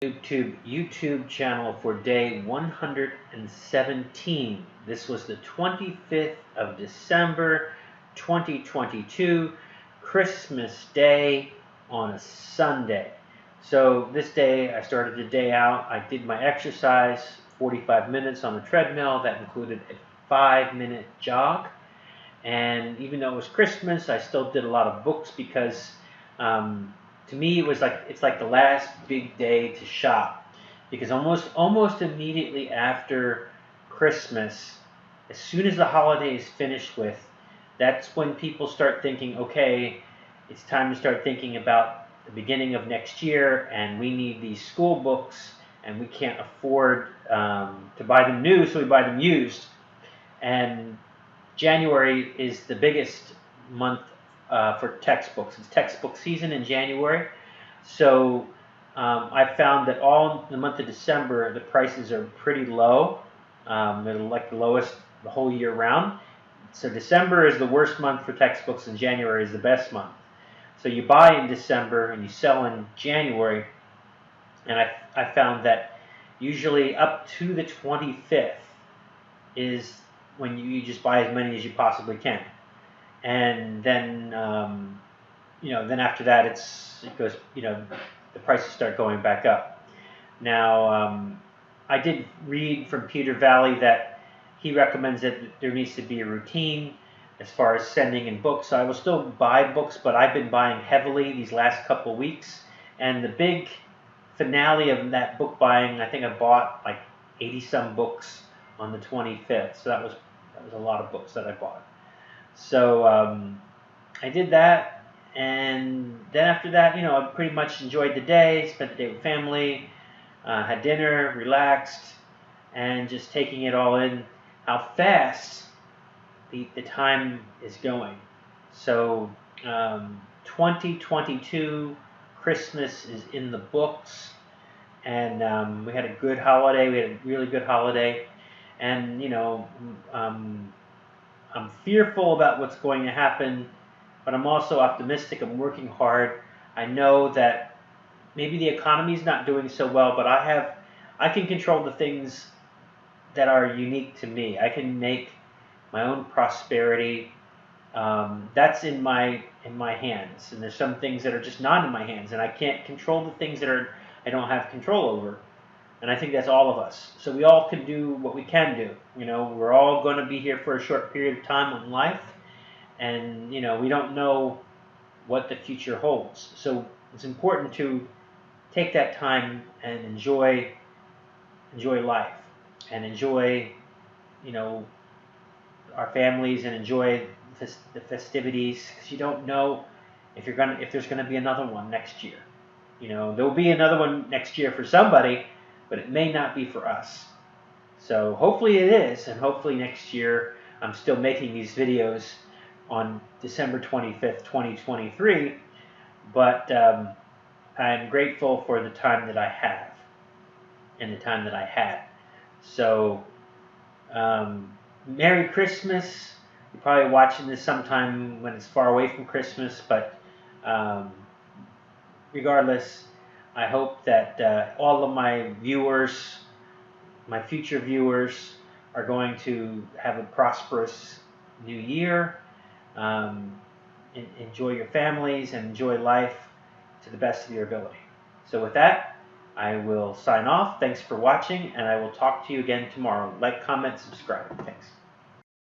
YouTube channel for day 117. This was the 25th of December 2022, Christmas Day on a Sunday. So this day I started the day out. I did my exercise, 45 minutes on the treadmill. That included a 5-minute jog. And even though it was Christmas, I still did a lot of books because to me it's like the last big day to shop, because almost immediately after Christmas, as soon as the holiday is finished with, that's when people start thinking, okay, it's time to start thinking about the beginning of next year, and we need these school books, and we can't afford to buy them new, so we buy them used. And January is the biggest month for textbooks. It's textbook season in January. So I found that all the month of December, the prices are pretty low. They're like the lowest the whole year round. So December is the worst month for textbooks, and January is the best month. So you buy in December and you sell in January. And I found that usually up to the 25th is when you just buy as many as you possibly can. And then then after that it goes, the prices start going back up. Now I did read from Peter Valley that he recommends that there needs to be a routine as far as sending in books. So I will still buy books, but I've been buying heavily these last couple weeks. And the big finale of that book buying, I think I bought like 80 some books on the 25th. So that was a lot of books that I bought. So I did that, and then after that, I pretty much enjoyed the day, spent the day with family, had dinner, relaxed, and just taking it all in, how fast the time is going. So 2022 Christmas is in the books, and we had a good holiday. We had a really good holiday, and I'm fearful about what's going to happen, but I'm also optimistic. I'm working hard. I know that maybe the economy is not doing so well, but I can control the things that are unique to me. I can make my own prosperity. That's in my hands, and there's some things that are just not in my hands, and I can't control the things that I don't have control over. And I think that's all of us. So we all can do what we can do. We're all going to be here for a short period of time in life, and we don't know what the future holds. So it's important to take that time and enjoy life, and enjoy our families, and enjoy the festivities, because you don't know if there's gonna be another one next year. There'll be another one next year for somebody, but it may not be for us. So hopefully it is, and hopefully next year I'm still making these videos on December 25th, 2023, but I'm grateful for the time that I have and the time that I had. So Merry Christmas. You're probably watching this sometime when it's far away from Christmas, but regardless, I hope that all of my viewers, my future viewers, are going to have a prosperous new year. Enjoy your families and enjoy life to the best of your ability. So with that, I will sign off. Thanks for watching, and I will talk to you again tomorrow. Like, comment, subscribe. Thanks.